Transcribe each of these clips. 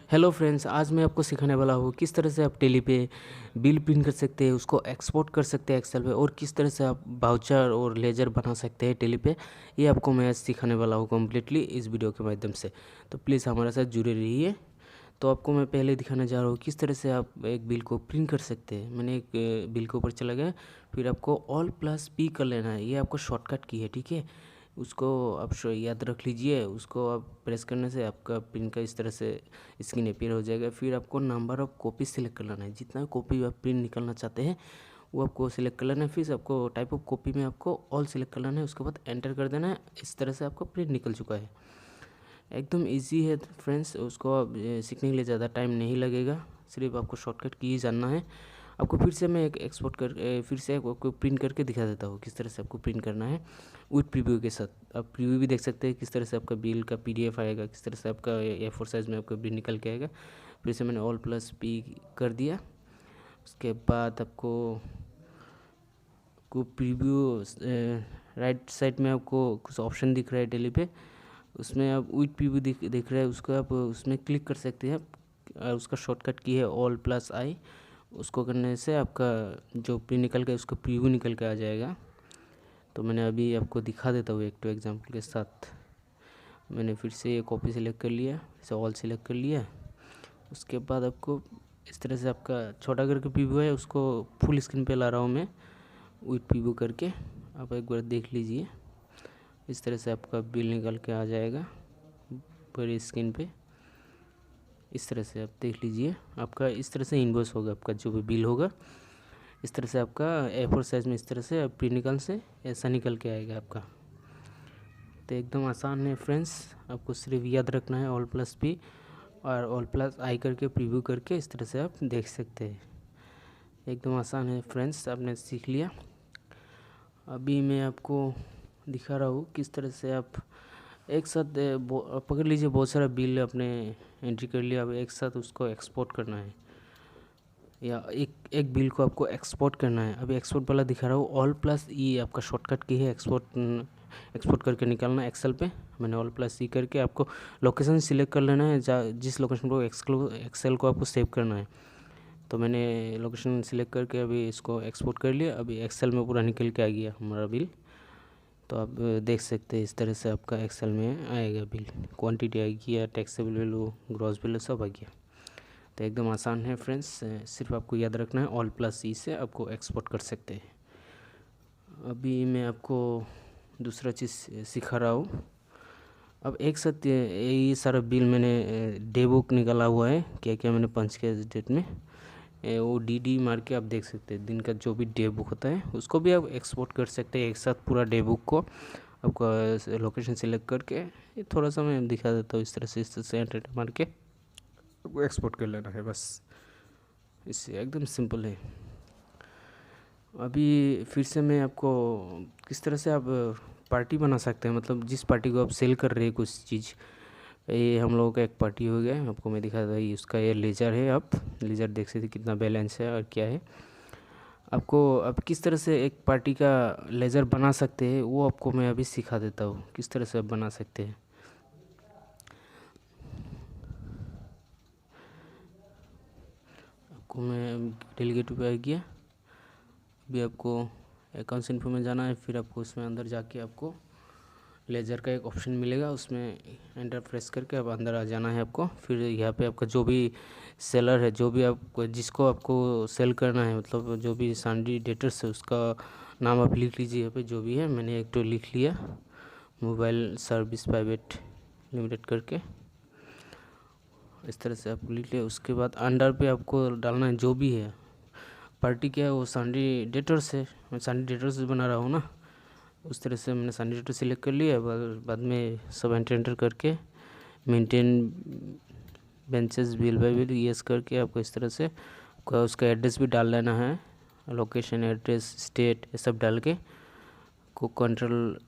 Hello friends, आज मैं आपको सिखाने वाला हूँ किस तरह से आप टेली पे बिल प्रिंट कर सकते हैं, उसको एक्सपोर्ट कर सकते हैं एक्सेल पे, और किस तरह से आप वाउचर और लेजर बना सकते हैं टेली पे। ये आपको मैं आज सिखाने वाला हूँ कम्प्लीटली इस वीडियो के माध्यम से। तो प्लीज़ हमारे साथ जुड़े रहिए। तो आपको मैं पहले दिखाने जा रहा हूँ किस तरह से आप एक बिल को प्रिंट कर सकते हैं। मैंने एक बिल के ऊपर चला गया, फिर आपको Alt+P कर लेना है। ये आपको शॉर्टकट की है, ठीक है। उसको आप याद रख लीजिए। उसको आप प्रेस करने से आपका प्रिंट का इस तरह से स्क्रीन अपीयर हो जाएगा। फिर आपको नंबर ऑफ़ कॉपी सिलेक्ट कर लेना है। जितना कॉपी आप प्रिंट निकालना चाहते हैं वो आपको सिलेक्ट कर लेना है। फिर आपको टाइप ऑफ कॉपी में आपको ऑल सिलेक्ट कर लेना है। उसके बाद एंटर कर देना है। इस तरह से आपका प्रिंट निकल चुका है। एकदम इजी है फ्रेंड्स। उसको आप सीखने के लिए ज़्यादा टाइम नहीं लगेगा, सिर्फ आपको शॉर्टकट की ही जानना है। आपको फिर से मैं एक एक्सपोर्ट कर फिर से आपको प्रिंट करके दिखा देता हूँ किस तरह से आपको प्रिंट करना है विथ प्रीव्यू के साथ। आप प्रीव्यू भी देख सकते हैं किस तरह से आपका बिल का PDF आएगा, किस तरह से आपका A4 साइज़ में आपका बिल निकल के आएगा। फिर से मैंने Alt+P कर दिया। उसके बाद आपको प्रीव्यू राइट साइड में आपको कुछ ऑप्शन दिख रहा है टेली पे, उसमें आप विथ प्रीव्यू दिख रहा है, उसको आप उसमें क्लिक कर सकते हैं। उसका शॉर्टकट की है Alt+I। उसको करने से आपका जो प्रिंट निकल के उसका प्रीव्यू निकल के आ जाएगा। तो मैंने अभी आपको दिखा देता हूँ एक तो एग्जांपल के साथ। मैंने फिर से ये कॉपी सेलेक्ट कर लिया, इसे ऑल सेलेक्ट कर लिया। उसके बाद आपको इस तरह से आपका छोटा करके प्रीव्यू है, उसको फुल स्क्रीन पे ला रहा हूँ मैं विथ प्रीव्यू करके। आप एक बार देख लीजिए। इस तरह से आपका बिल निकल के आ जाएगा पूरी स्क्रीन पे। इस तरह से आप देख लीजिए। आपका इस तरह से इनवॉइस होगा, आपका जो भी बिल होगा इस तरह से आपका A4 साइज़ में इस तरह से प्रिंट निकल से ऐसा निकल के आएगा आपका। तो एकदम आसान है फ्रेंड्स। आपको सिर्फ याद रखना है Alt+P और Alt+I करके प्रीव्यू करके इस तरह से आप देख सकते हैं। एकदम आसान है फ्रेंड्स, आपने सीख लिया। अभी मैं आपको दिखा रहा हूँ किस तरह से आप एक साथ पकड़ लीजिए। बहुत सारा बिल आपने एंट्री कर लिया, अब एक साथ उसको एक्सपोर्ट करना है, या एक एक बिल को आपको एक्सपोर्ट करना है। अभी एक्सपोर्ट वाला दिखा रहा हूँ। Alt+E आपका शॉर्टकट की है एक्सपोर्ट करके निकालना है एक्सेल पे। मैंने Alt+E करके आपको लोकेशन सिलेक्ट कर लेना है, जिस लोकेशन को एक्सेल को आपको सेव करना है। तो मैंने लोकेशन सिलेक्ट करके अभी इसको एक्सपोर्ट कर लिया। अभी एक्सेल में पूरा निकल के आ गया हमारा बिल। तो आप देख सकते हैं इस तरह से आपका एक्सेल में आएगा बिल, क्वांटिटी आएगी या टैक्सेबल वैल्यू, ग्रॉस बिल सब आ गया। तो एकदम आसान है फ्रेंड्स, सिर्फ आपको याद रखना है Alt+E से आपको एक्सपोर्ट कर सकते हैं। अभी मैं आपको दूसरा चीज़ सिखा रहा हूँ। अब एक साथ ये सारा बिल मैंने डे बुक निकाला हुआ है, क्या क्या मैंने पंच किया इस डेट में। वो DD मार के आप देख सकते हैं दिन का जो भी डे बुक होता है उसको भी आप एक्सपोर्ट कर सकते हैं एक साथ पूरा डे बुक को। आपका लोकेशन सिलेक्ट करके ये थोड़ा सा मैं दिखा देता हूँ इस तरह से एंटर मार के आपको एक्सपोर्ट कर लेना है बस। इससे एकदम सिंपल है। अभी फिर से मैं आपको किस तरह से आप पार्टी बना सकते हैं, मतलब जिस पार्टी को आप सेल कर रहे हैं कुछ चीज़। ये हम लोगों का एक पार्टी हो गया, आपको मैं दिखा था। उसका ये लेजर है, आप लेजर देख सकते कितना बैलेंस है और क्या है। आपको अब किस तरह से एक पार्टी का लेजर बना सकते हैं वो आपको मैं अभी सिखा देता हूँ किस तरह से आप बना सकते हैं। आपको मैं डेलीगेट पे आ गया। अभी आपको अकाउंट्स इन्फो में जाना है, फिर आपको उसमें अंदर जाके आपको लेजर का एक ऑप्शन मिलेगा, उसमें एंटर प्रेस करके अब अंदर आ जाना है आपको। फिर यहाँ पे आपका जो भी सेलर है, जो भी आपको जिसको आपको सेल करना है, मतलब जो भी सैंडी डेटर्स है उसका नाम आप लिख लीजिए यहाँ पे जो भी है। मैंने एक तो लिख लिया, मोबाइल सर्विस प्राइवेट लिमिटेड करके इस तरह से आप लिख लिया। उसके बाद अंडर पे आपको डालना है जो भी है पार्टी क्या है, वो सैंडी डेटर्स है। मैं सैंडी डेटर्स बना रहा हूँ ना, उस तरह से मैंने सैंडी डेटर सिलेक्ट कर लिया। बाद में सब एंटर करके maintain benches bill bye bill yes करके आपको इस तरह से आपका उसका एड्रेस भी डाल लेना है, लोकेशन, एड्रेस, स्टेट, ये सब डाल के को कंट्रोल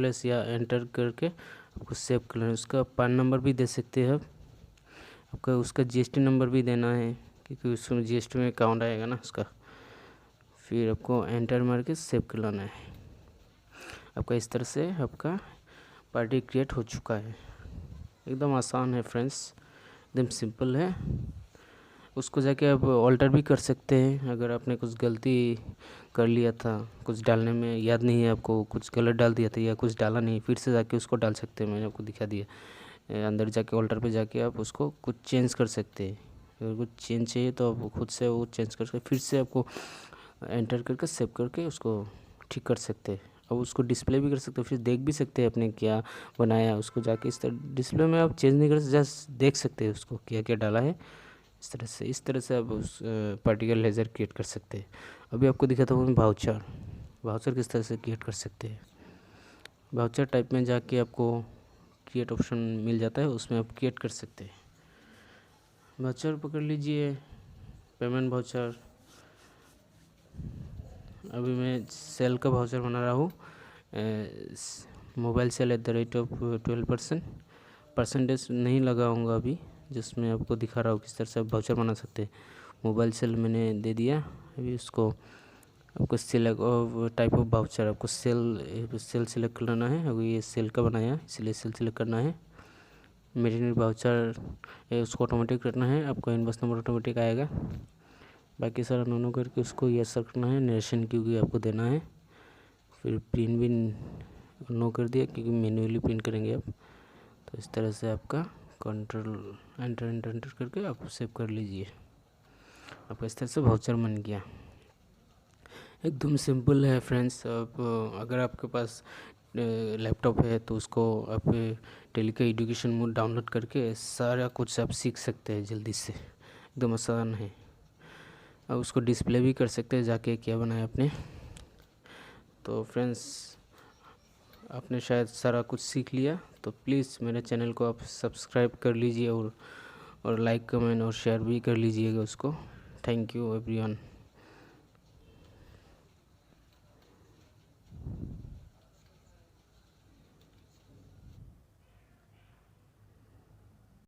एस या एंटर करके आपको सेव कर लेना है। उसका पैन नंबर भी दे सकते हैं आप। आपका उसका GST नंबर भी देना है क्योंकि उसमें GST में काउंट आएगा ना उसका। फिर आपको एंटर मार के सेव कर लेना है। आपका इस तरह से आपका पार्टी क्रिएट हो चुका है। एकदम आसान है फ्रेंड्स। एकदम सिंपल है। उसको जाके आप ऑल्टर भी कर सकते हैं। अगर आपने कुछ गलती कर लिया था, कुछ डालने में याद नहीं है आपको, कुछ गलत डाल दिया था या कुछ डाला नहीं, फिर से जाके उसको डाल सकते हैं। मैंने आपको दिखा दिया। अंदर जाके ऑल्टर पे जाके आप उसको कुछ चेंज कर सकते हैं। अगर कुछ चेंज चाहिए तो आप खुद से वो चेंज कर सकते, फिर से आपको एंटर करके सेव करके उसको ठीक कर सकते हैं। अब उसको डिस्प्ले भी कर सकते हो, फिर देख भी सकते हैं आपने क्या बनाया। उसको जाके इस तरह डिस्प्ले में आप चेंज नहीं कर सकते, जस्ट देख सकते हैं उसको क्या क्या डाला है। इस तरह से आप उस पार्टिकल लेज़र क्रिएट कर सकते हैं। अभी आपको दिखाता हूँ वाउचर किस तरह से क्रिएट कर सकते हैं। वाउचर टाइप में जाके आपको क्रिएट ऑप्शन मिल जाता है, उसमें आप क्रिएट कर सकते हैं। वाउचर पकड़ लीजिए, पेमेंट वाउचर। अभी मैं सेल का वाउचर बना रहा हूँ, मोबाइल सेल @12%। परसेंटेज नहीं लगाऊंगा अभी, जिसमें आपको दिखा रहा हूँ किस तरह से आप वाउचर बना सकते हैं। मोबाइल सेल मैंने दे दिया। अभी उसको आपको सिलेक्ट टाइप ऑफ वाउचर, आपको सेल सिलेक्ट करना है। अभी ये सेल का बनाया इसलिए सेल सिलेक्ट करना है। मेरे वाउचर उसको ऑटोमेटिक करना है, आपको इनवॉइस नंबर ऑटोमेटिक आएगा। बाकी सारा नो करके उसको यस रखना है, नरेशन क्योंकि आपको देना है। फिर प्रिंट भी नो कर दिया क्योंकि मैन्युअली प्रिंट करेंगे आप। तो इस तरह से आपका कंट्रोल एंटर करके आप सेव कर लीजिए। आपका इस तरह से वाउचर बन गया। एकदम सिंपल है फ्रेंड्स। अब अगर आपके पास लैपटॉप है तो उसको आप टेली का एजुकेशन मोड डाउनलोड करके सारा कुछ आप सीख सकते हैं जल्दी से, एकदम आसान है। अब उसको डिस्प्ले भी कर सकते हैं जाके क्या बनाया आपने। तो फ्रेंड्स, आपने शायद सारा कुछ सीख लिया, तो प्लीज़ मेरे चैनल को आप सब्सक्राइब कर लीजिए और लाइक कमेंट और शेयर भी कर लीजिएगा उसको। Thank you everyone.